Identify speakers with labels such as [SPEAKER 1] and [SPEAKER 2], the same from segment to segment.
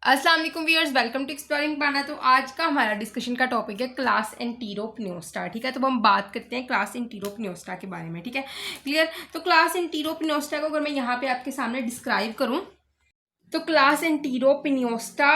[SPEAKER 1] अस्सलाम वालेकुम viewers, welcome to exploring पाना। तो आज का हमारा डिस्कशन का टॉपिक है क्लास एंटीरोपनियोस्टा। ठीक है, तो हम बात करते हैं क्लास एंटीरोपनियोस्टा के बारे में। ठीक है, क्लियर। तो क्लास एंटीरोपनियोस्टा को अगर मैं यहाँ पे आपके सामने डिस्क्राइब करूँ तो क्लास एंटीरोपिनियोस्टा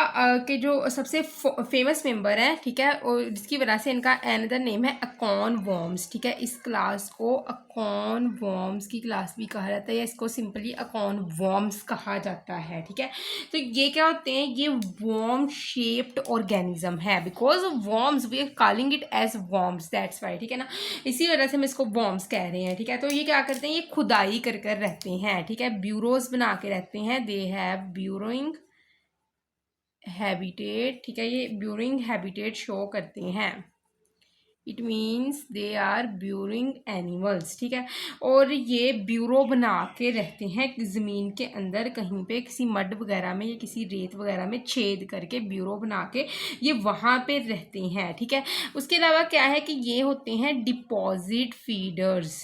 [SPEAKER 1] के जो सबसे फेमस मेंबर हैं, ठीक है, और जिसकी वजह से इनका अनदर नेम है अकॉन वॉर्म्स। ठीक है, इस क्लास को अकॉन वॉर्म्स की क्लास भी कहा जाता है या इसको सिंपली अकॉन वॉर्म्स कहा जाता है। ठीक है, तो ये क्या होते हैं, ये वॉर्म शेप्ड ऑर्गेनिज्म है। Because worms we are calling it as worms, that's why. ठीक है ना, इसी वजह से हम इसको वॉर्म्स कह रहे हैं। ठीक है, तो ये क्या करते हैं, ये खुदाई कर कर रहते हैं। ठीक है, ब्यूरोज बना के रहते हैं। They have burrowing habitat. ठीक है, ये ब्यूरोइंग हैबिटेट शो करते हैं। It means they are burrowing animals. ठीक है, और ये ब्यूरो बना के रहते हैं ज़मीन के अंदर, कहीं पे किसी मड वगैरह में या किसी रेत वगैरह में छेद करके ब्यूरो बना के ये वहाँ पे रहते हैं। ठीक है, उसके अलावा क्या है कि ये होते हैं डिपॉजिट फीडर्स।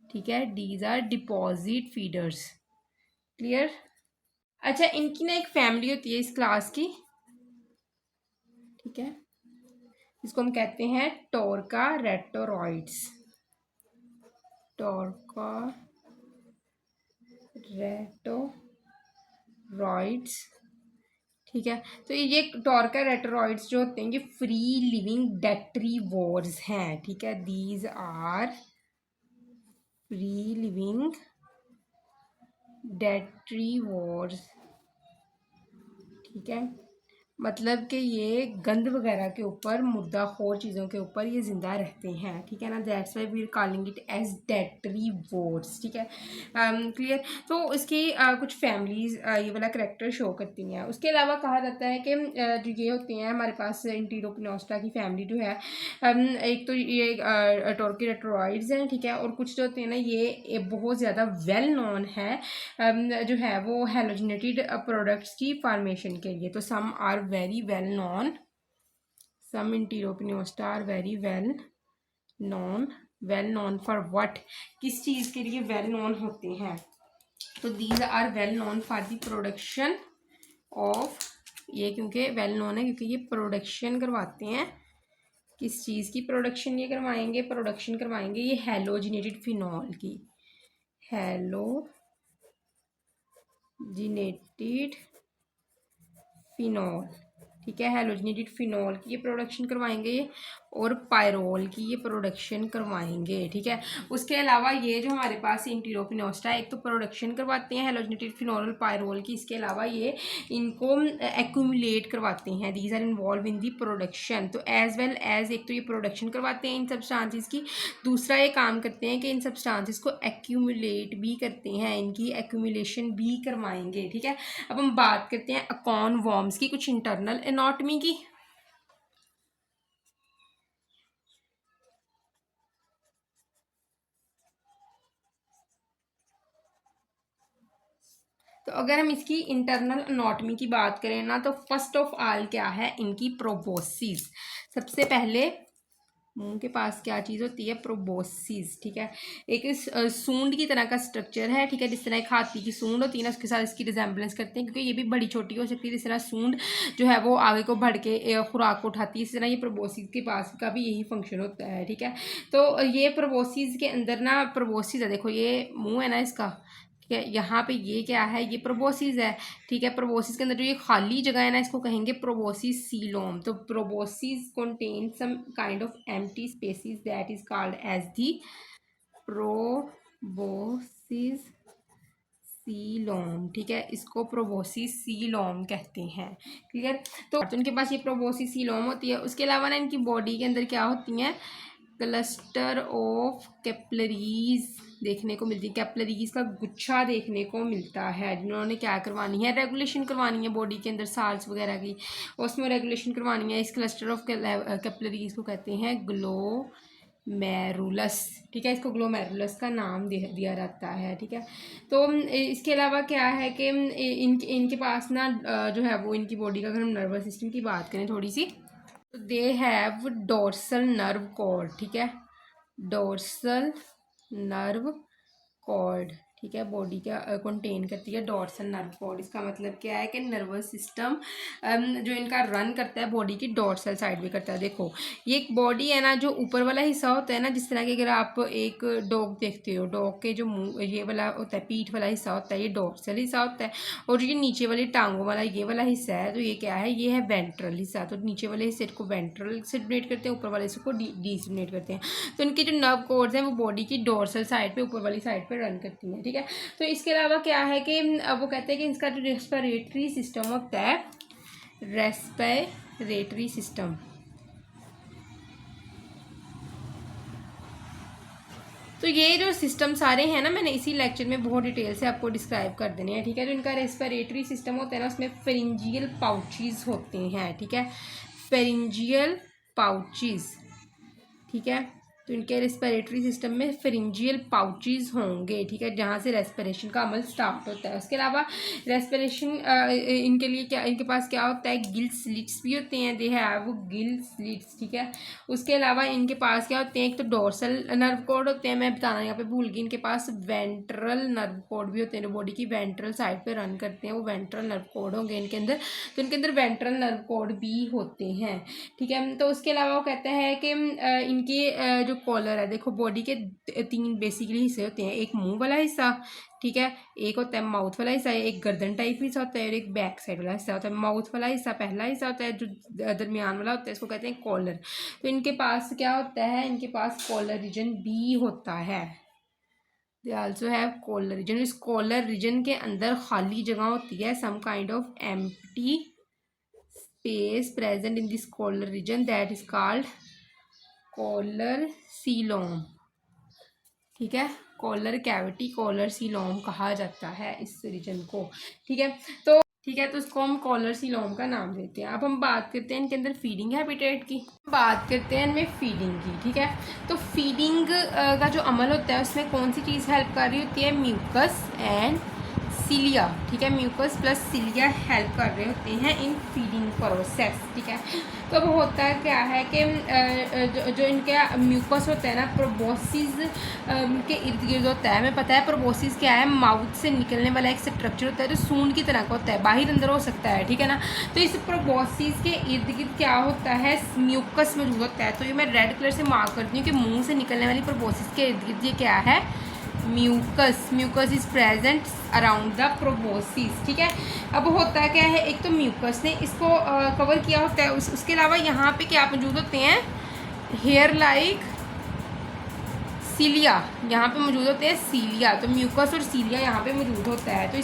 [SPEAKER 1] ठीक है, these are deposit feeders. Clear. अच्छा, इनकी ना एक फैमिली होती है इस क्लास की। ठीक है, इसको हम कहते हैं टोरका रेटोरॉइड्स। टोरका रेटोरॉइड्स। ठीक है, तो ये टोरका रेटोरॉइड्स जो होते हैं ये फ्री लिविंग डेट्रीवोर्स हैं। ठीक है, दीज आर फ्री लिविंग डेट्रीवोर्स। ठीक है, मतलब कि ये गंद वगैरह के ऊपर, मुर्दाखोर चीज़ों के ऊपर ये ज़िंदा रहते हैं। ठीक है ना, that's why we are calling it as detritivores. ठीक है, क्लियर। तो इसकी कुछ फैमिलीज ये वाला करेक्टर शो करती हैं। उसके अलावा कहा जाता है कि जो ये होते हैं हमारे पास एंटीरोपिनोस्टा की फैमिली जो है, एक तो ये टोरकी रेटोरॉइड्स हैं। ठीक है, और कुछ जो होते हैं ना ये बहुत ज़्यादा वेल नोन है जो है वो हेलोजिनेटेड प्रोडक्ट्स की फॉर्मेशन के लिए। तो some are very well known, some एंटीरोपिनोस्टा are very well known. Well known for what, किस चीज़ के लिए वेल नोन होते हैं? तो these are well known for the production of, ये क्योंकि वेल नोन है क्योंकि ये प्रोडक्शन करवाते हैं। किस चीज़ की प्रोडक्शन ये करवाएंगे? प्रोडक्शन करवाएंगे ये हेलोजिनेटेड फिनॉल की। Halogenated phenol. ठीक है, हेलोजिनेटेड फिनॉल की ये प्रोडक्शन करवाएंगे ये, और पायरोल की ये प्रोडक्शन करवाएंगे। ठीक है, उसके अलावा ये जो हमारे पास एंटीरोपिनोस्टा एक तो प्रोडक्शन करवाते हैं हेलोजिनेटेड फिनॉल और पायरोल की, इसके अलावा ये इनको एक्यूमुलेट करवाते हैं। These are involved in the production. तो एज वेल एज एक तो ये प्रोडक्शन करवाते हैं इन सब्सटेंसेस की, दूसरा ये काम करते हैं कि इन सब्सटेंसेस को एक्यूमुलेट भी करते हैं, इनकी एक्यूमुलेशन भी करवाएंगे। ठीक है, अब हम बात करते हैं अकॉन वॉर्म्स की कुछ इंटरनल एनाटॉमी की। तो अगर हम इसकी इंटरनल एनाटॉमी की बात करें ना, तो फर्स्ट ऑफ ऑल क्या है इनकी प्रोबोसिस। सबसे पहले मुंह के पास क्या चीज़ होती है? प्रोबोसिस। ठीक है, एक सूंड की तरह का स्ट्रक्चर है। ठीक है, जिस तरह एक हाथी की सूंड होती है ना, उसके साथ इसकी रिजेंबलेंस करते हैं, क्योंकि ये भी बड़ी छोटी हो सकती है। जिस तरह सूंड जो है वो आगे को बढ़ के खुराक को उठाती है, इस तरह ये प्रोबोसिस के पास का भी यही फंक्शन होता है। ठीक है, तो ये प्रोबोसिस के अंदर ना, प्रोबोसिस है, देखो ये मुँह है ना इसका। ठीक है, यहाँ पे ये क्या है? ये प्रोबोसिस है। ठीक है, प्रोबोसिस के अंदर जो ये खाली जगह है ना, इसको कहेंगे प्रोबोसिस सीलोम। तो proboscis contain some kind of empty spaces that is called as the proboscis coelom. ठीक है, इसको प्रोबोसिस सीलोम कहते हैं। क्लियर। तो उनके पास ये प्रोबोसिस सीलोम होती है। उसके अलावा ना इनकी बॉडी के अंदर क्या होती हैं? क्लस्टर ऑफ कैपलरीज देखने को मिलती है। कैपलरीज का गुच्छा देखने को मिलता है, जिन्होंने क्या करवानी है? रेगुलेशन करवानी है बॉडी के अंदर साल्स वगैरह की, उसमें रेगुलेशन करवानी है। इस क्लस्टर ऑफ कैपलरीज को कहते हैं ग्लोमेरुलस। ठीक है, इसको ग्लोमेरुलस का नाम दिया जाता है। ठीक है, तो इसके अलावा क्या है कि इनके पास ना जो है वो इनकी बॉडी का, अगर हम नर्वस सिस्टम की बात करें थोड़ी सी, तो they have dorsal nerve cord. ठीक है, डोर्सल नर्व कॉर्ड। ठीक है, बॉडी का कंटेन करती है डॉर्सल नर्व कॉर्ड। इसका मतलब क्या है कि नर्वस सिस्टम जो इनका रन करता है बॉडी की डॉर्सल साइड में करता है। देखो ये एक बॉडी है ना, जो ऊपर वाला हिस्सा होता है ना, जिस तरह के अगर आप एक डॉग देखते हो, डॉग के जो मुंह ये वाला होता है, पीठ वाला हिस्सा होता है, ये डॉर्सल हिस्सा होता है। और ये नीचे वाली टांगों वाला ये वाला हिस्सा है, तो ये क्या है, ये है वेंट्रल हिस्सा। तो नीचे वाले हिस्से को वेंट्रल से डोनेट करते हैं, ऊपर वाले हिस्से को डी से डोनेट करते हैं। तो इनके जो नर्व कॉर्ड्स हैं वो बॉडी की डॉर्सल साइड पे, ऊपर वाली साइड पे रन करती हैं। ठीक है, तो इसके अलावा क्या है कि वो कहते हैं कि इसका जो रेस्पिरेटरी सिस्टम होता है, रेस्पिरेटरी सिस्टम, तो ये जो सिस्टम सारे हैं ना, मैंने इसी लेक्चर में बहुत डिटेल से आपको डिस्क्राइब कर देने हैं। ठीक है, जो इनका रेस्पिरेटरी सिस्टम होता है ना, उसमें फेरिंजियल पाउचेस होते हैं। ठीक है, फेरिंजियल पाउचेस। ठीक है, तो इनके रेस्पिरेटरी सिस्टम में फेरिंजियल पाउचेस होंगे। ठीक है, जहाँ से रेस्पिरेशन का अमल स्टार्ट होता है। उसके अलावा रेस्पिरेशन इनके लिए क्या, इनके पास क्या होता है, गिल स्लिट्स भी होते हैं, दे हैव वो गिल स्लिट्स। ठीक है, उसके अलावा इनके पास क्या होते हैं, एक तो डोर्सल नर्व कॉर्ड होते हैं, मैं बताना यहाँ पे भूल गई, इनके पास वेंट्रल नर्व कॉर्ड भी होते हैं, जो बॉडी की वेंट्रल साइड पे रन करते हैं, वो वेंट्रल नर्व कॉर्ड होंगे इनके अंदर। तो इनके अंदर वेंट्रल नर्व कॉर्ड भी होते हैं। ठीक है, तो उसके अलावा वो कहते हैं कि इनके जो कॉलर है, देखो बॉडी के 3 बेसिकली हिस्से होते हैं, एक मुंह वाला हिस्सा, ठीक है, एक होता है माउथ वाला हिस्सा, एक गर्दन टाइप हिस्सा होता है, और एक बैक साइड वाला हिस्सा होता है। माउथ वाला हिस्सा पहला हिस्सा होता है, जो दरमियान वाला होता है, इसको कहते हैं कॉलर। तो इनके पास क्या होता है, इनके पास कॉलर रीजन भी होता है। They also have collar region. इस कॉलर रीजन के अंदर खाली जगह होती है, some kind of empty space present in this collar region, that is called collar coelom. ठीक है, कॉलर कैविटी, कॉलर सीलोम कहा जाता है इस रीजन को। ठीक है, तो इसको हम कॉलर सीलोम का नाम देते हैं। अब हम बात करते हैं इनके अंदर फीडिंग हैबिटेट की, बात करते हैं इनमें फीडिंग की। ठीक है, तो फीडिंग का जो अमल होता है उसमें कौन सी चीज़ हेल्प कर रही होती है, म्यूकस एंड सीलिया। ठीक है, म्यूकस प्लस सीलिया हेल्प कर रहे होते हैं इन फीडिंग प्रोसेस। ठीक है, तो अब होता क्या है कि जो इनका म्यूकस होता है ना, प्रोबोसिस के इर्द गिर्द होता है। हमें पता है प्रोबोसिस क्या है, माउथ से निकलने वाला एक स्ट्रक्चर होता है जो सूंड की तरह का होता है, बाहर अंदर हो सकता है। ठीक है ना, तो इस प्रोबोसिस के इर्द गिर्द क्या होता है, म्यूकस मौजूद होता है। तो ये मैं रेड कलर से मार्क करती हूँ कि मुँह से निकलने वाली प्रोबोसिस के इर्द गिर्द ये क्या है, mucus. Mucus is present around the proboscis. ठीक है, अब होता है क्या है, एक तो म्यूकस ने इसको कवर किया होता है, उसके अलावा यहाँ पे क्या मौजूद होते हैं, हेयर लाइक सीलिया, यहाँ पे मौजूद होते हैं सीलिया। तो म्यूकस और सीलिया यहाँ पे मौजूद होता है। तो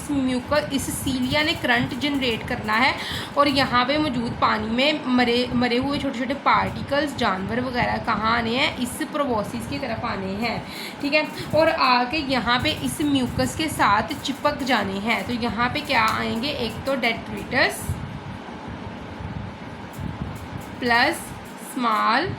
[SPEAKER 1] इस सीलिया ने करंट जनरेट करना है, और यहाँ पे मौजूद पानी में मरे हुए छोटे छोटे पार्टिकल्स, जानवर वगैरह कहाँ आने हैं, इस प्रोबोसिस की तरफ आने हैं। ठीक है, और आके यहाँ पे इस म्यूकस के साथ चिपक जाने हैं। तो यहाँ पे क्या आएंगे, एक तो डेट्रिटस प्लस स्मॉल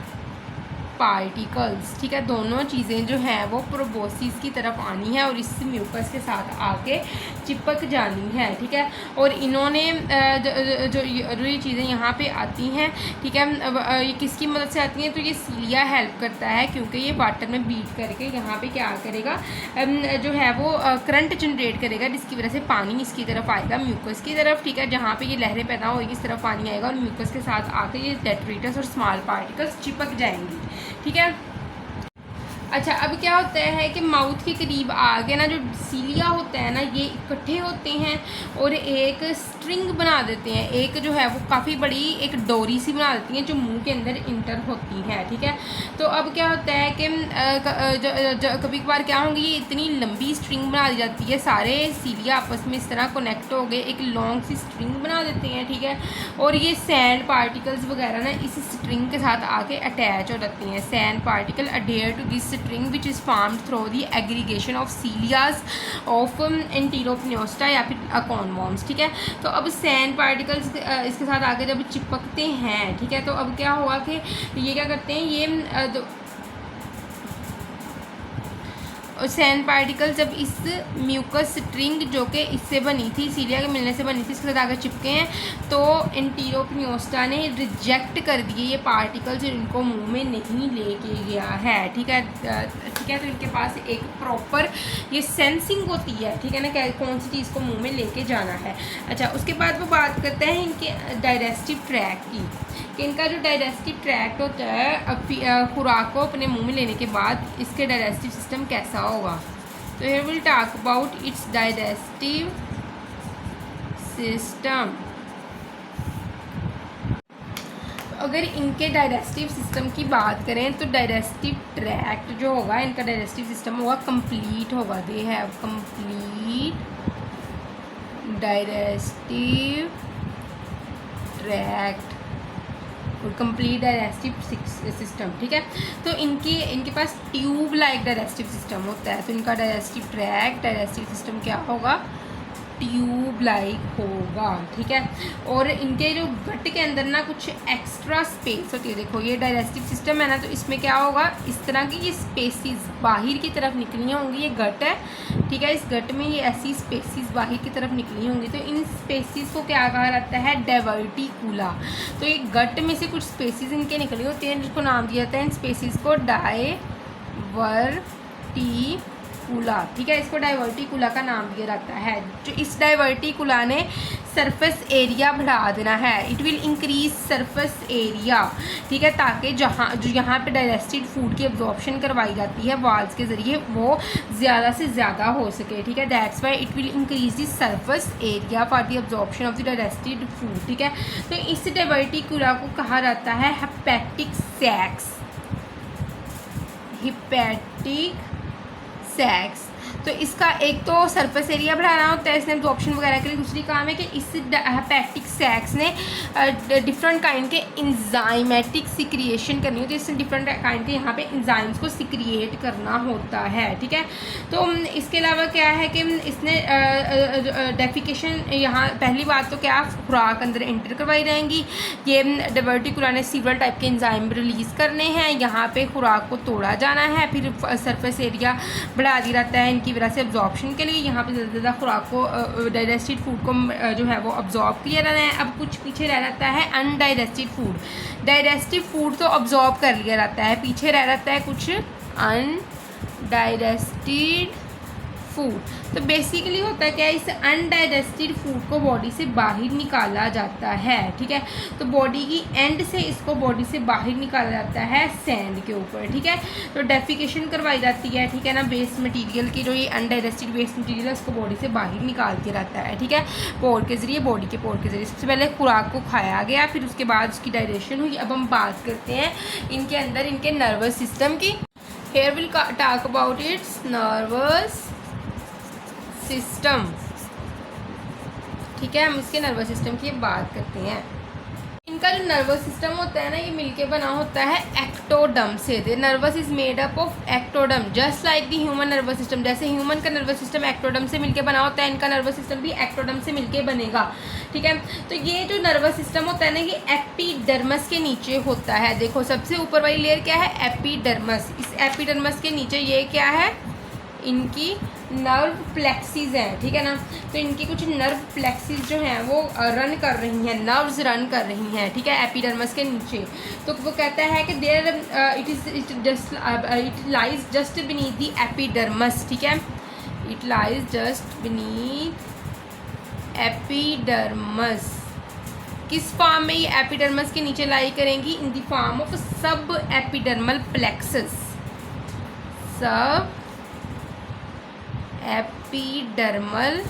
[SPEAKER 1] पार्टिकल्स। ठीक है, दोनों चीज़ें जो हैं वो प्रोबोसिस की तरफ आनी है और इस म्यूकस के साथ आके चिपक जानी है। ठीक है, और इन्होंने जो ये चीज़ें यहाँ पे आती हैं, ठीक है, ये किसकी मदद से आती हैं, तो ये सीलिया हेल्प करता है, क्योंकि ये वाटर में बीट करके यहाँ पे क्या करेगा, जो है वो करंट जनरेट करेगा, जिसकी वजह से पानी इसकी तरफ आएगा, म्यूकस की तरफ। ठीक है, जहाँ पे ये लहरें पैदा होगी इस तरफ पानी आएगा, और म्यूकस के साथ आके ये डेट्रिटस और स्मॉल पार्टिकल्स चिपक जाएंगी। ठीक है, अच्छा, अब क्या होता है कि माउथ के करीब आगे ना जो सीलिया होता है ना, ये इकट्ठे होते हैं और एक स्ट्रिंग बना देते हैं, एक जो है वो काफ़ी बड़ी एक डोरी सी बना देती हैं जो मुंह के अंदर इंटर होती है। ठीक है, तो अब क्या होता है कि कभी कभार क्या होंगी, ये इतनी लंबी स्ट्रिंग बना दी जाती है, सारे सीलिया आपस में इस तरह कनेक्ट हो गए, एक लॉन्ग सी स्ट्रिंग बना देते हैं। ठीक है, और ये सैंड पार्टिकल्स वगैरह ना इस स्ट्रिंग के साथ आके अटैच हो जाती हैं। Sand particle adhere to this string which is formed through the aggregation of cilias of enteropneustia या फिर conworms। ठीक है, तो अब सैंड पार्टिकल्स इसके साथ आगे जब चिपकते हैं, ठीक है, तो अब क्या हुआ कि ये क्या करते हैं, ये सैंड पार्टिकल जब इस म्यूकस स्ट्रिंग जो कि इससे बनी थी, सीलिया के मिलने से बनी थी, इसके साथ आगे चिपके हैं, तो एंटीरोक्नियोस्टा ने रिजेक्ट कर दिए ये पार्टिकल्स, इनको मुंह में नहीं लेके गया है। ठीक है, तो इनके पास एक प्रॉपर ये सेंसिंग होती है, ठीक है ना, कौन सी चीज़ को मुंह में लेके जाना है। अच्छा, उसके बाद वो बात करते हैं इनके डाइजेस्टिव ट्रैक की, कि इनका जो डाइजेस्टिव ट्रैक्ट होता है खुराक को अपने मुंह में लेने के बाद इसके डाइजेस्टिव सिस्टम कैसा होगा। तो here will talk about it's digestive system. अगर इनके डाइजेस्टिव सिस्टम की बात करें तो डाइजेस्टिव ट्रैक्ट जो होगा, इनका डाइजेस्टिव सिस्टम होगा कंप्लीट होगा। They have complete digestive tract और कंप्लीट डाइजेस्टिव सिस्टम। ठीक है, तो इनके पास ट्यूब लाइक डाइजेस्टिव सिस्टम होता है। तो इनका डाइजेस्टिव ट्रैक्ट, डाइजेस्टिव सिस्टम क्या होगा, ट्यूब लाइक होगा। ठीक है, और इनके जो गट के अंदर ना कुछ एक्स्ट्रा स्पेस होती है। देखो ये डाइजेस्टिव सिस्टम है ना, तो इसमें क्या होगा, इस तरह की ये स्पेसिस बाहर की तरफ निकली होंगी। ये गट है, ठीक है, इस गट में ये ऐसी स्पेसिस बाहर की तरफ निकली होंगी। तो इन स्पेसिस को क्या कहा जाता है, डाइवर्टिकुला। तो ये गट में से कुछ स्पेसिस इनके निकली होती हैं, जिसको नाम दिया जाता है इन स्पेसिस को डाइवर्टिकुला। ठीक है, इसको डाइवर्टिकुला का नाम दिया जाता है। जो इस डाइवर्टिकुला ने सरफेस एरिया बढ़ा देना है, it will increase surface area. ठीक है, ताकि यहाँ पे डाइजेस्टेड फूड की एब्जॉर्प्शन करवाई जाती है वाल्स के ज़रिए, वो ज़्यादा से ज़्यादा हो सके। ठीक है, that's why it will increase the surface area for the absorption of the digested food. ठीक है, तो इस डाइवर्टिकुला को कहा जाता है हेपेटिक सैक्स। हेपेटिक सैक्स। तो इसका एक तो सरफेस एरिया बढ़ाना होता है इसने एब्जॉर्प्शन वगैरह के लिए। दूसरी काम है कि इस हेपेटिक सैक्स ने डिफरेंट काइंड के इंजाइमेटिक सिक्रिएशन करनी होती है। इसने डिफरेंट काइंड के यहाँ पे इंजाइम्स को सिक्रिएट करना होता है। ठीक है, तो इसके अलावा क्या है कि इसने डेफिकेशन, यहाँ पहली बात तो क्या, खुराक अंदर एंटर करवाई जाएंगी। ये डाइवर्टिकुला ने सीवरल टाइप के इंजाइम रिलीज़ करने हैं, यहाँ पे खुराक को तोड़ा जाना है, फिर सरफेस एरिया बढ़ा दिया जाता है इनकी वजह से एब्जॉर्प्शन के लिए। यहाँ पे ज़्यादा खुराक को, डाइजेस्टेड फूड को जो है वो अब्जॉर्ब किया जाना है। अब कुछ पीछे रह जाता है अनडाइजेस्टेड फूड। डाइजेस्टिव फूड तो अब्जॉर्ब कर लिया जाता है, पीछे रह जाता है कुछ अनडाइजेस्टेड फूड। तो बेसिकली होता है क्या, इस अनडाइजेस्टेड फूड को बॉडी से बाहर निकाला जाता है। ठीक है, तो बॉडी की एंड से इसको बॉडी से बाहर निकाला जाता है सैंड के ऊपर। ठीक है, तो डेफिकेशन करवाई जाती है। ठीक है ना, वेस्ट मटेरियल की जो ये अनडाइजेस्टेड वेस्ट मटेरियल है उसको बॉडी से बाहर निकाल के रहता है। ठीक है, पोर के ज़रिए, बॉडी के पोर के ज़रिए। सबसे पहले खुराक को खाया गया, फिर उसके बाद उसकी डाइजेशन हुई। अब हम बात करते हैं इनके अंदर इनके नर्वस सिस्टम की। Here will talk about its nervous system. ठीक है, हम इसके नर्वस सिस्टम की बात करते हैं। इनका जो नर्वस सिस्टम होता है ना, ये मिलके बना होता है एक्टोडर्म से। The nervous is made up of ectoderm just like the human nervous system. जैसे ह्यूमन का नर्वस सिस्टम एक्टोडर्म से मिलके बना होता है, इनका नर्वस सिस्टम भी एक्टोडर्म से मिलके बनेगा। ठीक है, तो ये जो नर्वस सिस्टम होता है ना, ये एपिडर्मस के नीचे होता है। देखो सबसे ऊपर वाली लेयर क्या है, एपिडर्मस। इस एपिडर्मस के नीचे ये क्या है, इनकी नर्व प्लेक्सिस हैं। ठीक है ना, तो इनकी कुछ नर्व प्लेक्सिस जो हैं वो रन कर रही हैं, नर्व्स रन कर रही हैं। ठीक है, एपिडर्मस के नीचे। तो वो कहता है कि there it lies just beneath the epidermis. ठीक है, it lies just beneath epidermis. किस फॉर्म में ये एपिडर्मस के नीचे लाई करेंगी, in the form of sub epidermal plexus. Sub epidermal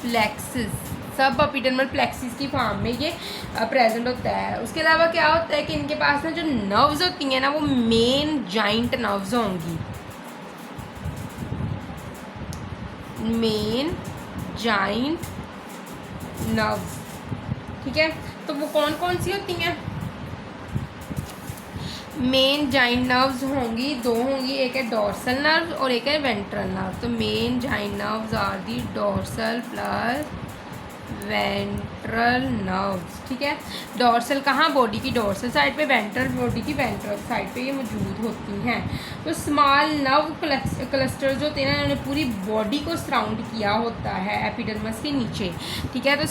[SPEAKER 1] plexus, sub epidermal plexus की फॉर्म में ये प्रेजेंट होता है। उसके अलावा क्या होता है कि इनके पास ना जो नर्व्स होती हैं ना, वो मेन जॉइंट नर्व्स होंगी। Main joint nerves. ठीक है, तो वो कौन कौन सी होती हैं, मेन जॉइंट नर्व्स होंगी, दो होंगी, एक है डोर्सल नर्व और एक है वेंट्रल नर्व। तो main joint nerves are the dorsal plus ventral nerves, ठीक है। डोर्सल कहाँ, बॉडी की डोर्सल साइड पे, वेंट्रल बॉडी की वेंट्रल साइड पे ये मौजूद होती हैं। तो स्मॉल नर्व क्लस्टर्स जो होते हैं ना, इन्होंने पूरी बॉडी को सराउंड किया होता है एपिडर्मस के नीचे, ठीक है। तो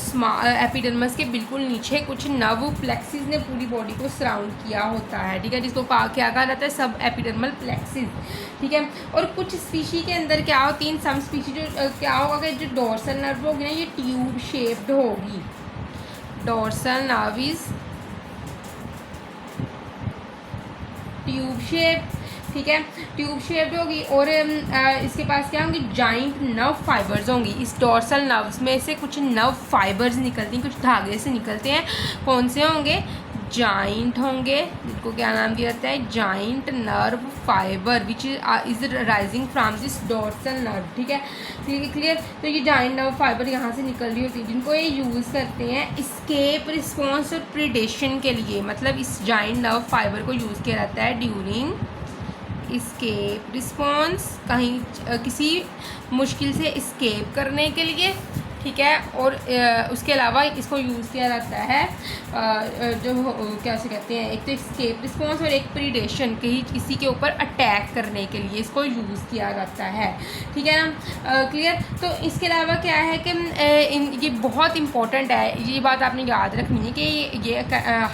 [SPEAKER 1] एपिडर्मस के बिल्कुल नीचे कुछ नर्व प्लेक्सिस ने पूरी बॉडी को सराउंड किया होता है, ठीक है, जिसको क्या कहा जाता है, सब एपिडर्मल प्लेक्सिस, ठीक है। और कुछ स्पीशी के अंदर क्या होती है, सम स्पीशी जो क्या होगा कि जो डोर्सल नर्व होगी ना, ये ट्यूब शेप्ड होगी। Dorsal nerve is tube shape, ठीक है, ट्यूब शेप्ड होगी। और इसके पास क्या होंगी, जाइंट नर्व फाइबर्स होंगी। इस डोर्सल नर्व्स में से कुछ नर्व फाइबर्स निकलती हैं, कुछ धागे से निकलते हैं। कौन से होंगे, जाइंट होंगे, जिनको क्या नाम दिया जाता है, giant nerve fibre which is rising from this dorsal nerve, ठीक है, क्लियर। तो ये जाइंट नर्व फाइबर यहाँ से निकल रही होती है, जिनको ये यूज़ करते हैं इस्केप रिस्पॉन्स और प्रीडेशन के लिए। मतलब इस जाइंट नर्व फाइबर को यूज़ किया जाता है ड्यूरिंग इस्केप रिस्पॉन्स, कहीं किसी मुश्किल से इस्केप करने के लिए, ठीक है। और उसके अलावा इसको यूज़ किया जाता है जो क्या से कहते हैं, एक तो एस्केप रिस्पॉन्स और एक प्रीडेशन, कहीं किसी के ऊपर अटैक करने के लिए इसको यूज़ किया जाता है, ठीक है ना, क्लियर। तो इसके अलावा क्या है कि ये बहुत इंपॉर्टेंट है, ये बात आपने याद रखनी है कि ये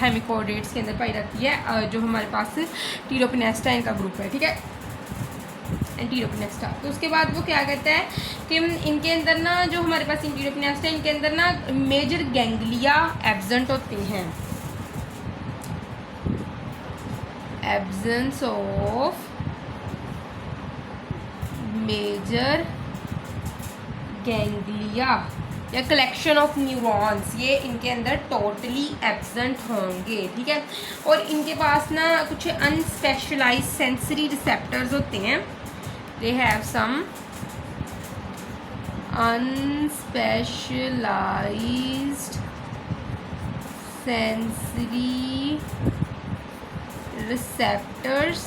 [SPEAKER 1] हेमिकोडेट्स के अंदर पाई जाती है, जो हमारे पास टीरोपिनेस्टा इनका ग्रुप है, ठीक है, एंटीरोपिनेस्टा। तो उसके बाद वो क्या कहता है कि इनके अंदर ना, जो हमारे पास एंटीरोपिनेस्टा, इनके अंदर ना मेजर गैंग्लिया एब्सेंट होते हैं, एब्सेंस ऑफ मेजर गैंग्लिया या कलेक्शन ऑफ न्यूरॉन्स, ये इनके अंदर टोटली एब्सेंट होंगे, ठीक है। और इनके पास ना कुछ अनस्पेशलाइज्ड सेंसरी रिसेप्टर्स होते हैं, they have some unspecialized sensory receptors।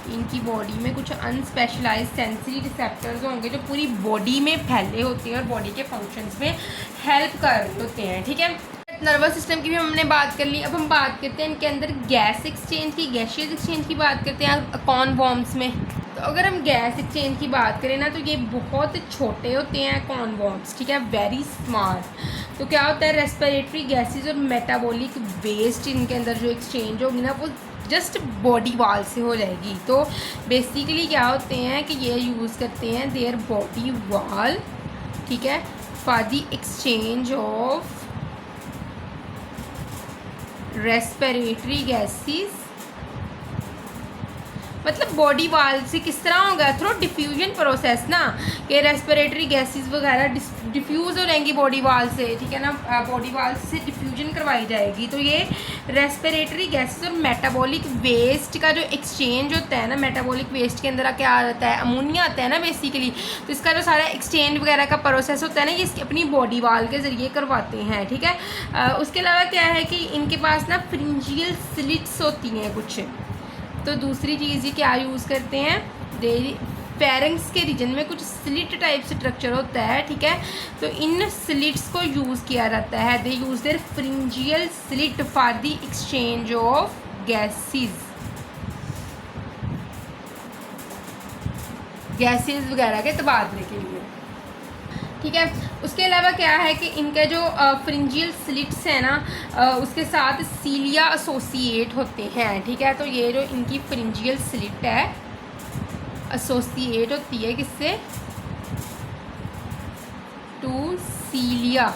[SPEAKER 1] इनकी बॉडी में कुछ अनस्पेशलाइज्ड सेंसरी रिसेप्टर्स होंगे जो पूरी बॉडी में फैले होते हैं और बॉडी के फंक्शंस में हेल्प कर रहे होते हैं, ठीक है। नर्वस सिस्टम की भी हमने बात कर ली। अब हम बात करते हैं इनके अंदर गैस एक्सचेंज की, गैसियस एक्सचेंज की बात करते हैं कॉर्नवॉर्म्स में। तो अगर हम गैस एक्सचेंज की बात करें ना, तो ये बहुत छोटे होते हैं कॉर्नवॉर्म्स, ठीक है, वेरी स्मॉल। तो क्या होता है, रेस्पिरेटरी गैसेस और मेटाबॉलिक वेस्ट इनके अंदर जो एक्सचेंज होगी ना, वो जस्ट बॉडी वाल से हो जाएगी। तो बेसिकली क्या होते हैं कि ये यूज़ करते हैं देयर बॉडी वाल, ठीक है, for the exchange of respiratory gases. मतलब बॉडी वाल से किस तरह होगा, थ्रू डिफ्यूजन प्रोसेस ना, कि रेस्पिरेटरी गैसेस वगैरह डिफ्यूज़ हो जाएंगी बॉडी वाल से, ठीक है ना, बॉडी वाल से डिफ्यूजन करवाई जाएगी। तो ये रेस्पिरेटरी गैसेस और मेटाबॉलिक वेस्ट का जो एक्सचेंज होता है ना, मेटाबॉलिक वेस्ट के अंदर क्या आता है, अमोनिया आता है ना बेसिकली। तो इसका जो सारा एक्सचेंज वगैरह का प्रोसेस होता है ना, ये इसकी अपनी बॉडी वाल के ज़रिए करवाते हैं, ठीक है। उसके अलावा क्या है कि इनके पास ना फ्रिंजियल स्लिट्स होती हैं कुछ। तो दूसरी चीज़ ये क्या यूज़ करते हैं, फेरिंग्स के रीजन में कुछ स्लिट टाइप स्ट्रक्चर होता है, ठीक है। तो इन स्लिट्स को यूज़ किया जाता है, they use their pharyngeal slit for the exchange of gases वगैरह के तबादले के लिए, ठीक है। उसके अलावा क्या है कि इनके जो फ्रिंजियल स्लिट्स हैं ना, उसके साथ सीलिया एसोसिएट होते हैं, ठीक है। तो ये जो इनकी फ्रिंजियल स्लिट है एसोसिएट होती है किससे, टू सीलिया,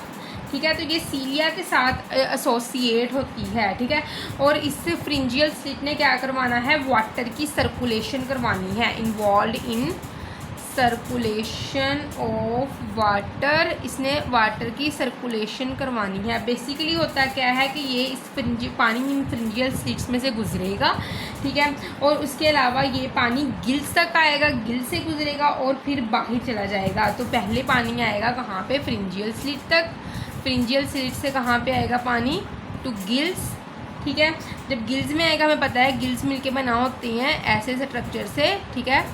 [SPEAKER 1] ठीक है। तो ये सीलिया के साथ एसोसिएट होती है, ठीक है। और इससे फ्रिंजियल स्लिट ने क्या करवाना है, वाटर की सर्कुलेशन करवानी है, involve in circulation of water, इसने वाटर की सर्कुलेशन करवानी है। बेसिकली होता क्या है कि ये इस पानी इन फ्रिंजियल स्लिट्स में से गुजरेगा, ठीक है। और उसके अलावा ये पानी गिल्स तक आएगा, गिल्स से गुजरेगा और फिर बाहर चला जाएगा। तो पहले पानी आएगा कहाँ पे, फ्रिंजियल स्लिट तक, फ्रिंजियल स्लिट से कहाँ पे आएगा पानी, टू गिल्स, ठीक है। जब गिल्स में आएगा, हमें पता है गिल्स मिलके बना होते हैं ऐसे स्ट्रक्चर से, ठीक है,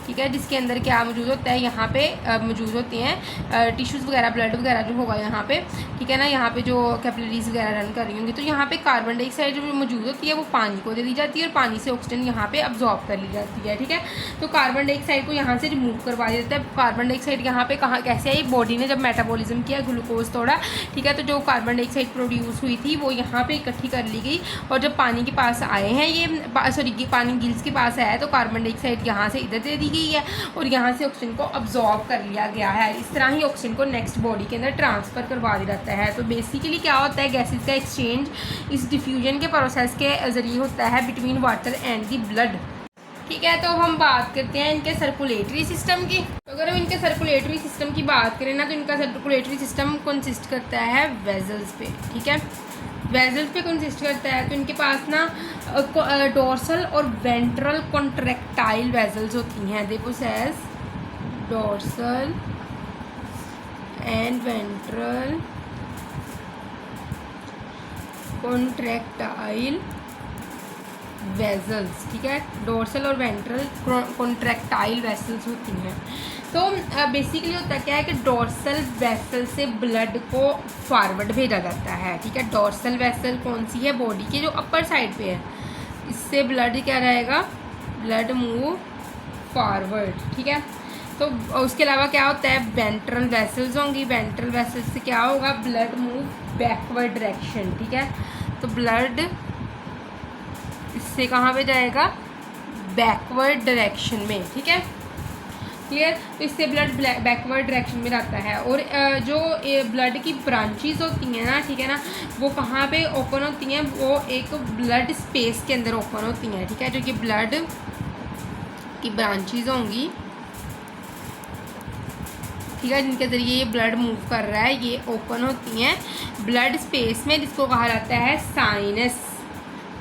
[SPEAKER 1] ठीक है, जिसके अंदर क्या मौजूद होता है, यहाँ पे मौजूद होते हैं टिश्यूज़ वगैरह, ब्लड वगैरह जो होगा यहाँ पे, ठीक है ना, यहाँ पे जो कैपिलरीज वगैरह रन कर रही होंगी, तो यहाँ पे कार्बन डाइऑक्साइड जो मौजूद होती है वो पानी को दे दी जाती है और पानी से ऑक्सीजन यहाँ पे अब्जॉर्ब कर ली जाती है, ठीक है। तो कार्बन डाइऑक्साइड को यहाँ से रिमूव करवा दिया जाता है। कार्बन डाइऑक्साइड यहाँ पे कहाँ कैसे आई, बॉडी ने जब मेटाबॉलिज्म किया, ग्लूकोज तोड़ा, ठीक है, तो जो कार्बन डाइऑक्साइड प्रोड्यूस हुई थी वो यहाँ पे इकट्ठी कर ली गई, और जब पानी के पास आए हैं ये सॉरी पानी गिल्स के पास आया है तो कार्बन डाइऑक्साइड यहाँ से इधर दे दी गई है और यहाँ से ऑक्सीजन को अब्जॉर्ब कर लिया गया है। इस तरह ही ऑक्सीजन को नेक्स्ट बॉडी के अंदर ट्रांसफ़र करवा दिया जाता है। तो बेसिकली क्या होता है, गैसेस का एक्सचेंज इस डिफ्यूजन के प्रोसेस के ज़रिए होता है between water and the blood, ठीक है। तो हम बात करते हैं इनके सर्कुलेटरी सिस्टम की। तो अगर हम इनके सर्कुलेटरी सिस्टम की बात करें ना, तो इनका सर्कुलेटरी सिस्टम कंसिस्ट करता है वेजल्स पे, ठीक है, वेजल्स पे कंसिस्ट करता है। तो इनके पास ना डोर्सल और वेंट्रल कॉन्ट्रैक्टाइल वेजल्स होती हैं। They possess dorsal and ventral contractile vessels, ठीक है, डोर्सल और वेंट्रल कॉन्ट्रैक्टाइल वेसल्स होती हैं। तो बेसिकली होता क्या है कि डोर्सल वेसल से ब्लड को फॉरवर्ड भेजा जाता है, ठीक है। डोर्सल वेसल कौन सी है, बॉडी के जो अपर साइड पे है, इससे ब्लड क्या रहेगा, ब्लड मूव फॉरवर्ड, ठीक है। तो उसके अलावा क्या होता है, वेंट्रल वेसल्स होंगी, वेंट्रल वेसल्स से क्या होगा, ब्लड मूव बैकवर्ड डायरेक्शन, ठीक है। तो ब्लड इससे कहाँ पे जाएगा, बैकवर्ड डायरेक्शन में, ठीक है, क्लियर। तो इससे ब्लड बैकवर्ड डायरेक्शन में जाता है। और जो ब्लड की ब्रांचेस होती हैं ना, ठीक है ना, वो कहाँ पे ओपन होती हैं, वो एक ब्लड स्पेस के अंदर ओपन होती हैं, ठीक है। जो कि ब्लड की ब्रांचेस होंगी, ठीक है, जिनके ज़रिए ये ब्लड मूव कर रहा है, ये ओपन होती हैं ब्लड स्पेस में, जिसको कहा जाता है साइनस,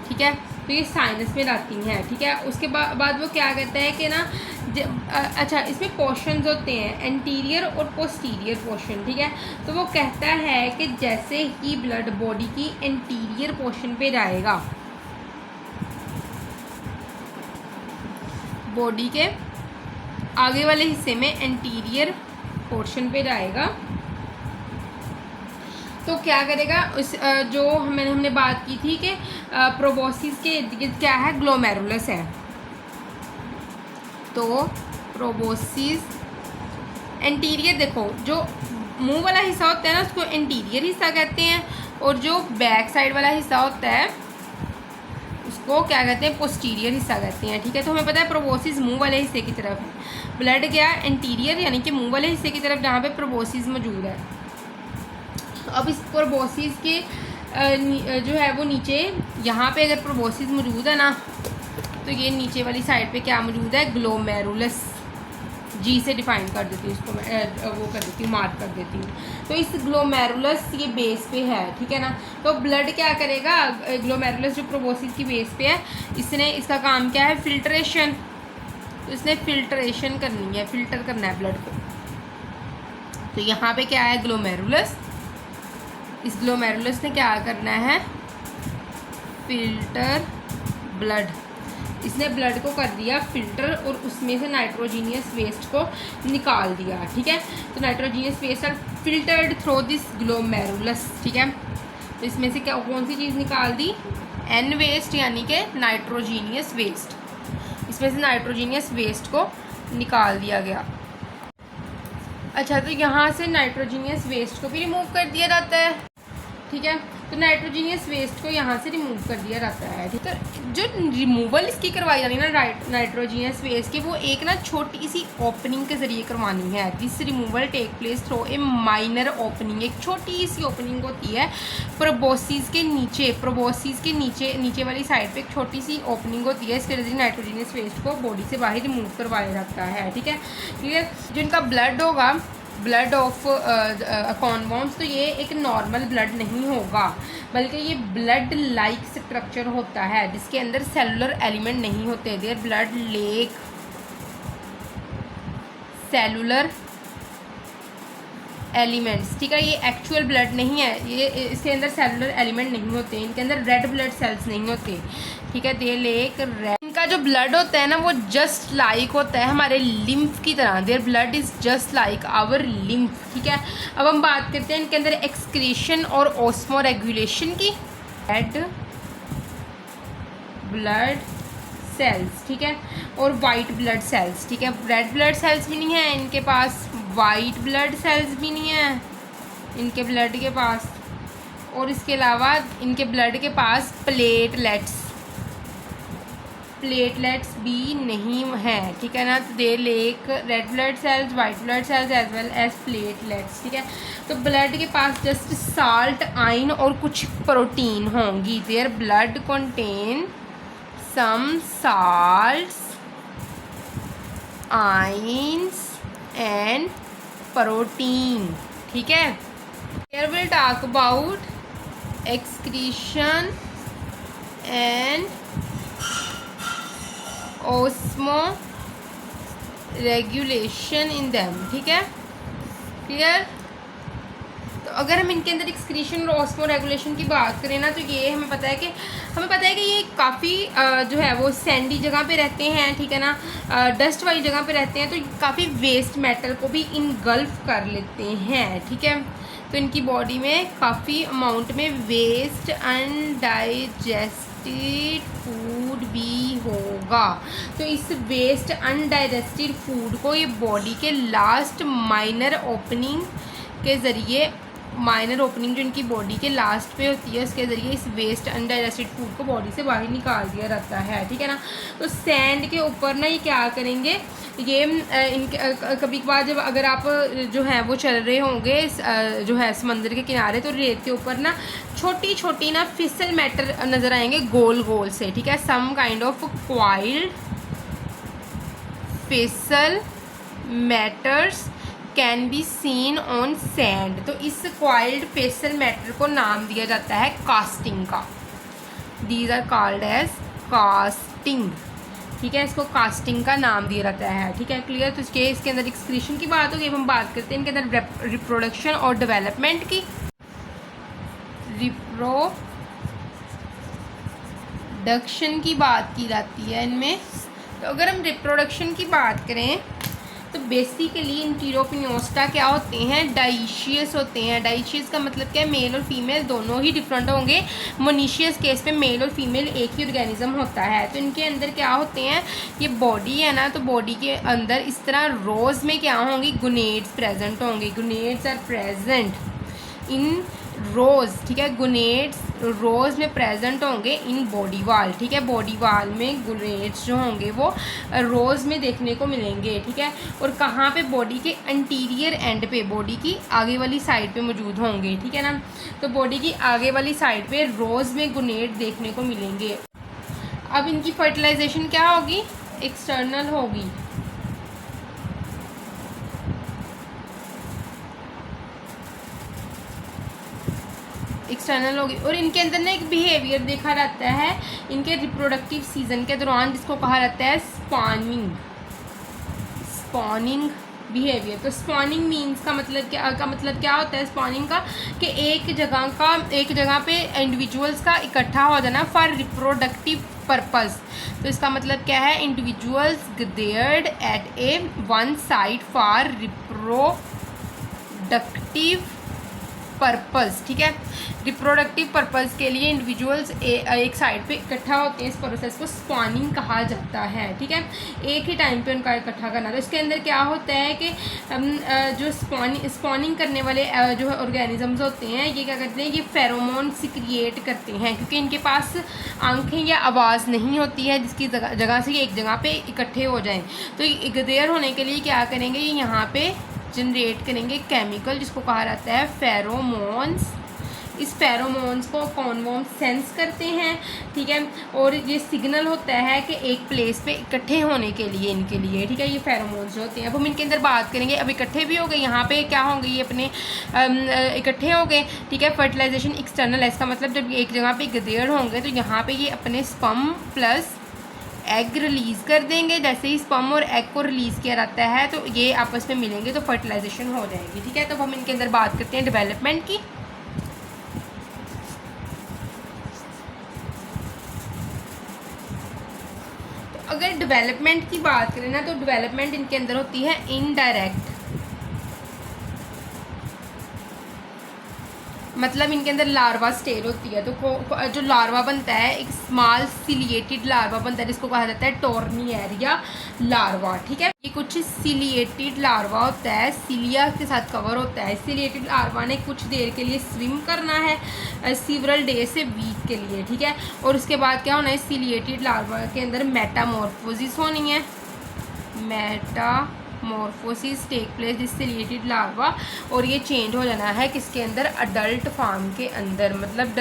[SPEAKER 1] ठीक है। तो ये साइनस में जाती हैं, ठीक है। उसके बाद वो क्या कहते हैं कि ना अच्छा, इसमें पोर्शंस होते हैं, एंटीरियर और पोस्टीरियर पोर्शन, ठीक है। तो वो कहता है कि जैसे ही ब्लड बॉडी की एंटीरियर पोर्शन पे जाएगा, बॉडी के आगे वाले हिस्से में एंटीरियर पोर्शन पे जाएगा, तो क्या करेगा, उस जो हमने बात की थी कि प्रोबोसिस के इर्द गिर्द क्या है, ग्लोमेरुलस है। तो प्रोबोसिस एंटीरियर, देखो जो मुंह वाला हिस्सा होता है ना, उसको एंटीरियर हिस्सा कहते हैं, और जो बैक साइड वाला हिस्सा होता है उसको क्या कहते हैं, पोस्टीरियर हिस्सा कहते हैं, ठीक है। तो हमें पता है प्रोबोसिस मुंह वाले हिस्से की तरफ है, ब्लड क्या एंटीरियर यानी कि मुंह वाले हिस्से की तरफ जहाँ पे प्रोबोसिस मौजूद है। अब इस प्रोबोसिस के जो है वो नीचे, यहाँ पे अगर प्रोबोसिस मौजूद है ना, तो ये नीचे वाली साइड पे क्या मौजूद है, ग्लोमेरुलस, जी से डिफाइन कर देती हूँ इसको मैं, वो कर देती हूँ, मार्क कर देती हूँ। तो इस ग्लोमेरुलस ये बेस पे है, ठीक है ना। तो ब्लड क्या करेगा, ग्लोमेरुलस जो प्रोबोसिस की बेस पे है, इसने इसका काम क्या है, फिल्ट्रेशन। तो इसने फिल्ट्रेशन करनी है, फिल्टर करना है ब्लड को। तो यहाँ पे क्या है, ग्लोमेरुलस, इस ग्लोमेरुलस ने क्या करना है, फिल्टर ब्लड, इसने ब्लड को कर दिया फिल्टर और उसमें से नाइट्रोजीनियस वेस्ट को निकाल दिया, ठीक है। तो nitrogenous waste are filtered through this glomerulus, ठीक है। तो इसमें से क्या कौन सी चीज़ निकाल दी, एन वेस्ट यानी कि नाइट्रोजीनियस वेस्ट, इसमें से नाइट्रोजीनियस वेस्ट को निकाल दिया गया। अच्छा, तो यहाँ से नाइट्रोजीनियस वेस्ट को भी रिमूव कर दिया जाता है, ठीक है। तो नाइट्रोजीनियस वेस्ट को यहाँ से रिमूव कर दिया जाता है, ठीक है। तो जो रिमूवल इसकी करवाई जानी है ना नाइट्रोजीनियस वेस्ट की, वो एक ना छोटी सी ओपनिंग के ज़रिए करवानी है। This removal take place through a minor opening, एक छोटी सी ओपनिंग होती है प्रोबोसिस के नीचे, प्रोबोसिस के नीचे वाली साइड पे एक छोटी सी ओपनिंग होती है, इसके जरिए नाइट्रोजीनियस वेस्ट को बॉडी से बाहर रिमूव करवाया जाता है, ठीक है, क्लियर। जो इनका ब्लड होगा, ब्लड ऑफ कॉन्वॉर्म्स, तो ये एक नॉर्मल ब्लड नहीं होगा, बल्कि ये ब्लड लाइक स्ट्रक्चर होता है जिसके अंदर सेलुलर एलिमेंट नहीं होते। Their blood lake cellular elements, ठीक है। ये एक्चुअल ब्लड नहीं है, ये इसके अंदर सेलुलर एलिमेंट नहीं होते, इनके अंदर रेड ब्लड सेल्स नहीं होते, ठीक है। दे लेक रेड, इनका जो ब्लड होता है ना वो जस्ट लाइक होता है हमारे लिम्फ की तरह, their blood is just like our lymph, ठीक है। अब हम बात करते हैं इनके अंदर एक्सक्रीशन और ऑस्मो रेगुलेशन की। रेड ब्लड सेल्स, ठीक है, और वाइट ब्लड सेल्स, ठीक है। रेड ब्लड सेल्स भी नहीं है इनके पास, वाइट ब्लड सेल्स भी नहीं है इनके ब्लड के पास, और इसके अलावा इनके ब्लड के पास प्लेटलेट्स भी नहीं है, ठीक है ना। तो they lack red blood cells, white blood cells as well as platelets, ठीक है। तो ब्लड के पास जस्ट साल्ट, आयन और कुछ प्रोटीन होंगी। Their blood contain some salts, ions and protein, ठीक है। Here we'll talk about excretion and osmo regulation in them, ठीक है, क्लियर। तो अगर हम इनके अंदर एक्सक्रीशन और ऑस्मो रेगुलेशन की बात करें ना, तो ये हमें पता है कि ये काफ़ी जो है वो सैंडी जगह पे रहते हैं, ठीक है ना, डस्ट वाली जगह पे रहते हैं, तो काफ़ी वेस्ट मेटल को भी इनगल्फ कर लेते हैं, ठीक है। तो इनकी बॉडी में काफ़ी अमाउंट में वेस्ट अनडाइजेस्टेड फूड भी होगा। तो इस वेस्ट अनडाइजेस्टेड फूड को ये बॉडी के लास्ट माइनर ओपनिंग जो इनकी बॉडी के लास्ट पे होती है उसके ज़रिए इस वेस्ट अनडाइजेस्टेड फूड को बॉडी से बाहर निकाल दिया जाता है, ठीक है ना। तो सैंड के ऊपर ना ये क्या करेंगे, ये इनके कभी कभार जब अगर आप जो है वो चल रहे होंगे जो है समंदर के किनारे, तो रेत के ऊपर ना छोटी छोटी ना फिसल मैटर नज़र आएंगे गोल गोल से, ठीक है। सम काइंड ऑफ क्वाइल्ड फिसल matters can be seen on sand. तो इस क्वाइल्ड फेसल मैटर को नाम दिया जाता है कास्टिंग का। These are called as casting, ठीक है, इसको कास्टिंग का नाम दिया जाता है, ठीक है, क्लियर। तो इसके अंदर एक्सक्रीशन की बात होगी। अब हम बात करते हैं इनके अंदर रिप्रोडक्शन और डेवलपमेंट की। रिप्रोडक्शन की बात की जाती है इनमें। तो अगर हम रिप्रोडक्शन की बात करें तो बेसिकली इंटीरोपिनियोस्टा क्या होते हैं, डाइशियस होते हैं। डाइशियस का मतलब क्या है, मेल और फीमेल दोनों ही डिफरेंट होंगे। मोनीशियस केस पे मेल और फीमेल एक ही ऑर्गेनिज्म होता है। तो इनके अंदर क्या होते हैं, ये बॉडी है ना, तो बॉडी के अंदर इस तरह रोज में क्या होंगी, गुनेड्स प्रेजेंट होंगे। गुनेड्स आर प्रेजेंट इन रोज, ठीक है, गुनेड्स रोज में प्रेजेंट होंगे इन बॉडी वाल, ठीक है। बॉडी वाल में गुनेड्स जो होंगे वो रोज में देखने को मिलेंगे, ठीक है। और कहाँ पे, बॉडी के अंटीरियर एंड पे, बॉडी की आगे वाली साइड पे मौजूद होंगे, ठीक है ना। तो बॉडी की आगे वाली साइड पे रोज में गुनेड देखने को मिलेंगे। अब इनकी फर्टिलाइजेशन क्या होगी, एक्सटर्नल होगी। एक्सटर्नल होगी। और इनके अंदर ना एक बिहेवियर देखा जाता है इनके रिप्रोडक्टिव सीजन के दौरान, जिसको कहा जाता है स्पॉनिंग बिहेवियर। तो स्पॉनिंग मीन्स का मतलब क्या होता है स्पॉनिंग का, कि एक जगह पे इंडिविजुअल्स का इकट्ठा हो जाना फॉर रिप्रोडक्टिव पर्पस। तो इसका मतलब क्या है, individuals gathered eight A one site for reproductive purpose, ठीक है। रिप्रोडक्टिव पर्पस के लिए इंडिविजुअल्स एक साइड पे इकट्ठा होते हैं। इस प्रोसेस को स्पॉनिंग कहा जाता है, ठीक है, एक ही टाइम पे उनका इकट्ठा करना। तो इसके अंदर क्या होता है कि जो स्पॉनिंग करने वाले जो ऑर्गेनिजम्स होते हैं, ये क्या करते हैं, ये फेरोमोन सिक्रिएट करते हैं, क्योंकि इनके पास आंखें या आवाज़ नहीं होती है जिसकी जगह से ये एक जगह पे इकट्ठे हो जाएं। तो गैदर होने के लिए क्या करेंगे, ये यहाँ पे जनरेट करेंगे केमिकल जिसको कहा जाता है फेरोमोन्स। इस फेरोमोन्स को कॉर्नवॉर्म सेंस करते हैं, ठीक है, और ये सिग्नल होता है कि एक प्लेस पे इकट्ठे होने के लिए इनके लिए, ठीक है, ये फेरोमोन्स जो होते हैं। अब हम इनके अंदर बात करेंगे। अब इकट्ठे भी हो गए, यहाँ पे क्या होंगे, ये अपने इकट्ठे हो गए, ठीक है। फर्टिलाइजेशन एक्सटर्नल है, इसका मतलब जब एक जगह पे गैदर्ड होंगे तो यहाँ पे ये अपने स्पर्म प्लस एग रिलीज़ कर देंगे। जैसे ही स्पर्म और एग को रिलीज़ किया जाता है तो ये आपस में मिलेंगे तो फर्टिलाइजेशन हो जाएगी, ठीक है। तो हम इनके अंदर बात करते हैं डेवलपमेंट की। तो अगर डेवलपमेंट की बात करें ना, तो डेवलपमेंट इनके अंदर होती है इनडायरेक्ट, मतलब इनके अंदर लार्वा स्टेज होती है। तो जो लार्वा बनता है, एक स्मॉल सिलिएटेड लार्वा बनता है जिसको कहा जाता है टोर्निएरिया लार्वा, ठीक है। ये कुछ सिलिएटेड लार्वा होता है, सिलिया के साथ कवर होता है। सिलिएटेड लार्वा ने कुछ देर के लिए स्विम करना है, सीवरल डे से वीक के लिए, ठीक है। और उसके बाद क्या होना है, सिलिएटेड लार्वा के अंदर मेटामॉर्फोसिस होनी है, metamorphosis take place this ciliated larva, और ये चेंज हो जाना है किसके अंदर, अडल्ट फॉर्म के अंदर। मतलब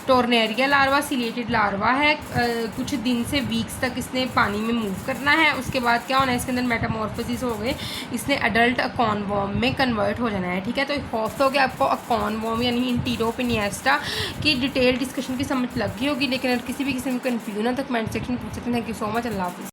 [SPEAKER 1] टोर्नेरिया लार्वा सिलिएटेड लार्वा है, कुछ दिन से वीक्स तक इसने पानी में मूव करना है। उसके बाद क्या होना है, इसके अंदर मेटामॉर्फोसिस हो गए, इसने अडल्ट अकॉनवॉर्म में कन्वर्ट हो जाना है, ठीक है। तो होप हो गया आपको अकॉनवॉर्म यानी इंटीरोपिनिएस्टा की डिटेल डिस्कशन की समझ लग गई होगी। लेकिन अगर किसी भी किस्म में कन्फ्यूजन है तो कमेंट सेक्शन पूछ सकते हैं। थैंक यू सो मच, अल्लाह हाफिज़।